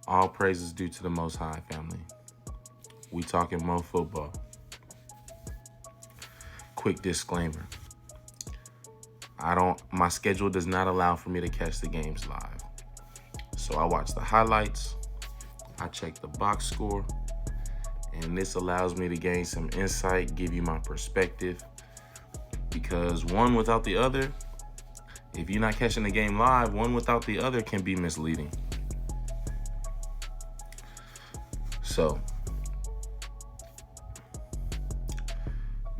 All praise is due to the Most High, family. We talking Mo football. Quick disclaimer. My schedule does not allow for me to catch the games live. So I watch the highlights, I check the box score, and this allows me to gain some insight, give you my perspective. Because one without the other, if you're not catching the game live, one without the other can be misleading. So,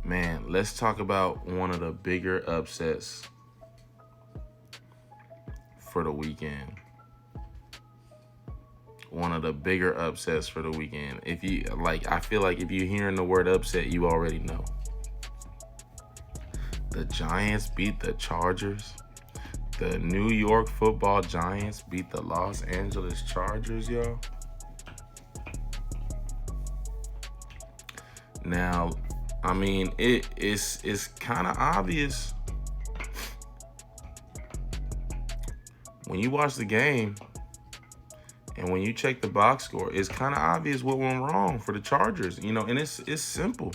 man, let's talk about one of the bigger upsets for the weekend. One of the bigger upsets for the weekend. I feel like if you're hearing the word upset, you already know. The Giants beat the Chargers. The New York Football Giants beat the Los Angeles Chargers, y'all. Now, I mean, it's kind of obvious when you watch the game and when you check the box score. It's kind of obvious what went wrong for the Chargers, and it's simple.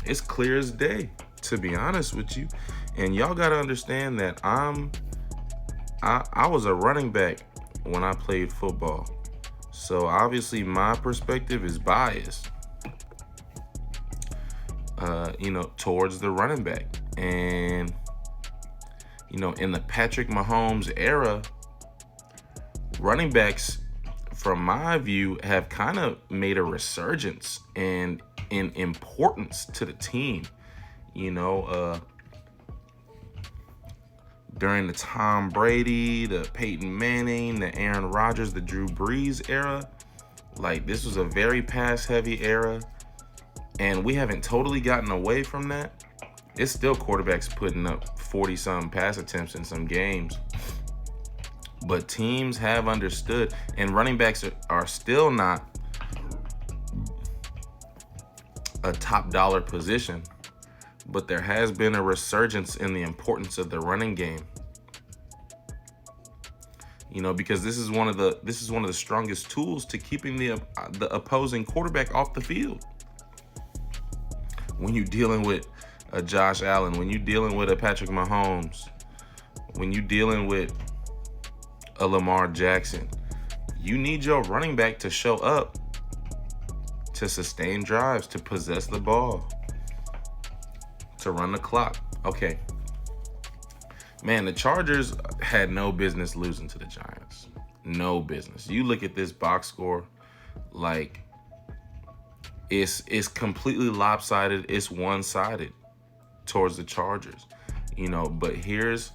It's clear as day, to be honest with you. And y'all gotta understand that I was a running back when I played football. So obviously my perspective is biased, towards the running back. And, in the Patrick Mahomes era, running backs, from my view, have kind of made a resurgence in importance to the team. During the Tom Brady, the Peyton Manning, the Aaron Rodgers, the Drew Brees era, this was a very pass-heavy era, and we haven't totally gotten away from that. It's still quarterbacks putting up 40-some pass attempts in some games. But teams have understood, and running backs are still not a top dollar position, but there has been a resurgence in the importance of the running game. Because this is one of the strongest tools to keeping the opposing quarterback off the field. When you're dealing with a Josh Allen, when you're dealing with a Patrick Mahomes, when you're dealing with a Lamar Jackson, you need your running back to show up, to sustain drives, to possess the ball, to run the clock. Okay. Man, the Chargers had no business losing to the Giants. No business. You look at this box score, it's completely lopsided. It's one-sided towards the Chargers. But here's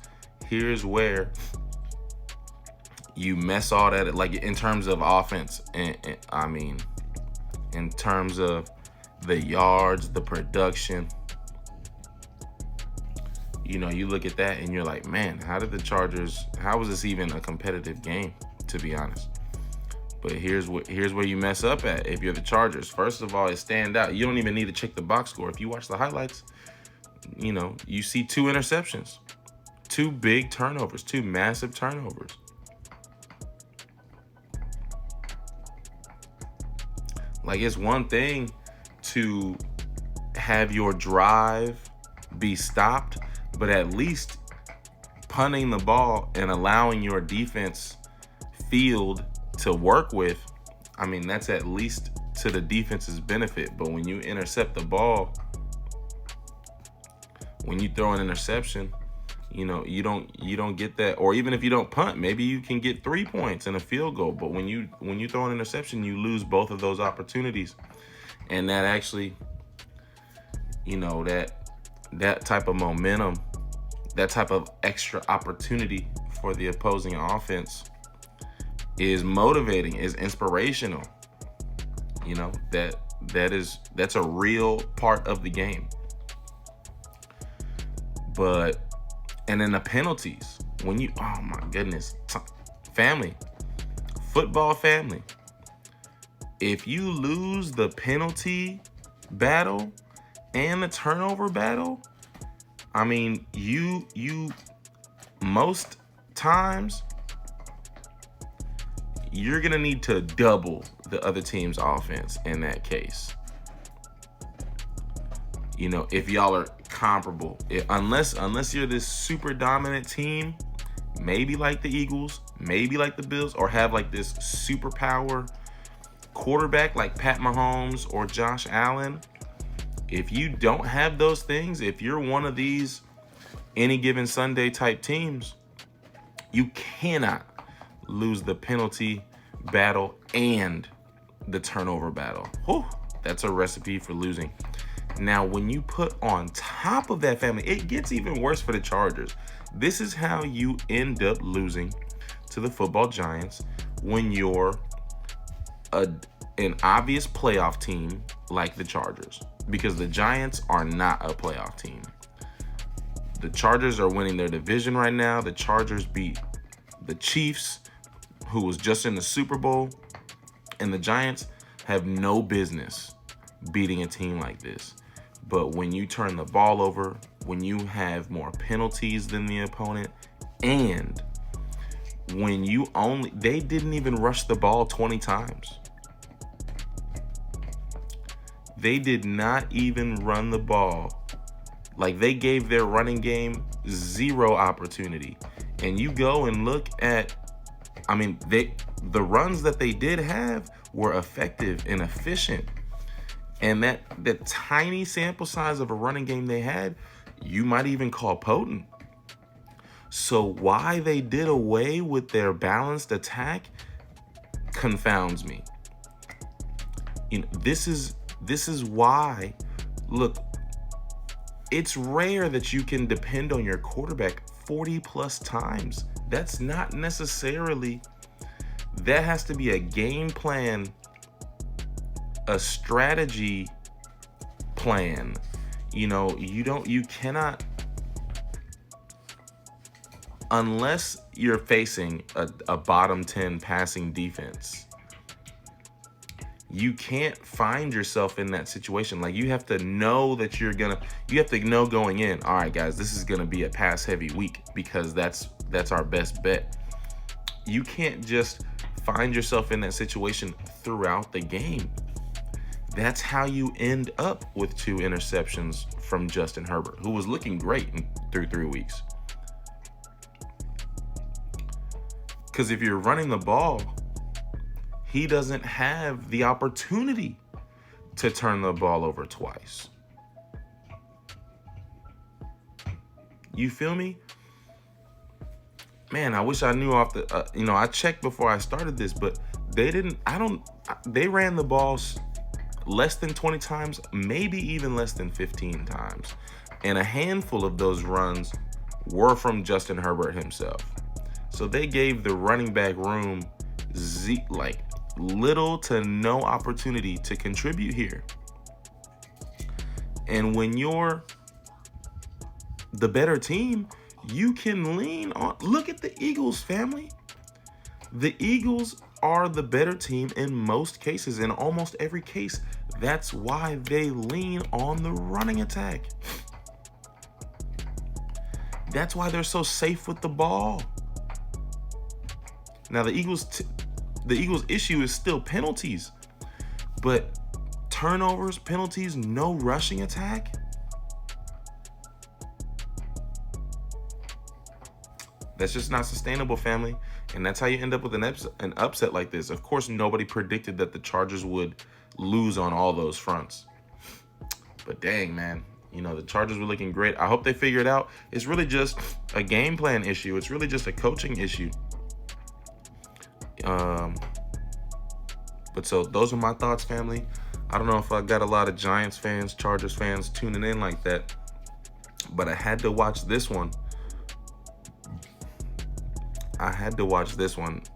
where you mess all that, in terms of offense, and I mean, in terms of the yards, the production. You look at that and you're like, man, how was this even a competitive game, to be honest? But here's where you mess up at if you're the Chargers. First of all, it stand out. You don't even need to check the box score. If you watch the highlights, you see 2 interceptions, 2 big turnovers, 2 massive turnovers. It's one thing to have your drive be stopped, but at least punting the ball and allowing your defense field to work with, I mean, that's at least to the defense's benefit. But when you intercept the ball, when you throw an interception, you don't get that. Or even if you don't punt, maybe you can get 3 points and a field goal. But when you throw an interception, you lose both of those opportunities. And that actually, that type of momentum, that type of extra opportunity for the opposing offense is motivating, is inspirational. That's a real part of the game. And then the penalties, oh my goodness, football family, if you lose the penalty battle and the turnover battle, I mean, most times, you're going to need to double the other team's offense in that case. You know, if y'all are comparable, unless you're this super dominant team, maybe like the Eagles, maybe like the Bills, or have like this superpower quarterback like Pat Mahomes or Josh Allen. If you don't have those things, if you're one of these any given Sunday type teams, you cannot lose the penalty battle and the turnover battle. Whew, that's a recipe for losing. Now, when you put on top of that, family, it gets even worse for the Chargers. This is how you end up losing to the football Giants when you're an obvious playoff team like the Chargers, because the Giants are not a playoff team. The Chargers are winning their division right now. The Chargers beat the Chiefs, who was just in the Super Bowl, and the Giants have no business beating a team like this. But when you turn the ball over, when you have more penalties than the opponent, and when they didn't even rush the ball 20 times. They did not even run the ball. Like, they gave their running game zero opportunity. And you go and look at, the runs that they did have were effective and efficient. And the tiny sample size of a running game they had, you might even call potent. So why they did away with their balanced attack confounds me. You know, this is why, look, it's rare that you can depend on your quarterback 40 plus times. That's not necessarily, that has to be a game plan, a strategy plan. You know, you cannot, unless you're facing a bottom 10 passing defense, you can't find yourself in that situation. Like, you have to know that you have to know going in, all right, guys, this is going to be a pass heavy week because that's our best bet. You can't just find yourself in that situation throughout the game. That's how you end up with 2 interceptions from Justin Herbert, who was looking great through 3 weeks. Because if you're running the ball, he doesn't have the opportunity to turn the ball over twice. You feel me? Man, I wish I knew off the, I checked before I started this, but they ran the ball less than 20 times, maybe even less than 15 times. And a handful of those runs were from Justin Herbert himself. So they gave the running back room little to no opportunity to contribute here. And when you're the better team, you can lean on, look at the Eagles, family. The Eagles are the better team in most cases. In almost every case, that's why they lean on the running attack. That's why they're so safe with the ball. Now, the Eagles' issue is still penalties, but turnovers, penalties, no rushing attack. That's just not sustainable, family. And that's how you end up with an upset like this. Of course, nobody predicted that the Chargers would lose on all those fronts. But dang, man, the Chargers were looking great. I hope they figure it out. It's really just a game plan issue. It's really just a coaching issue. But so those are my thoughts, family. I don't know if I got a lot of Giants fans, Chargers fans tuning in like that, but I had to watch this one.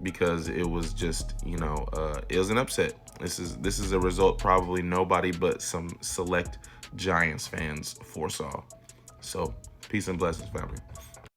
Because it was just, it was an upset. This is a result probably nobody but some select Giants fans foresaw. So peace and blessings, family.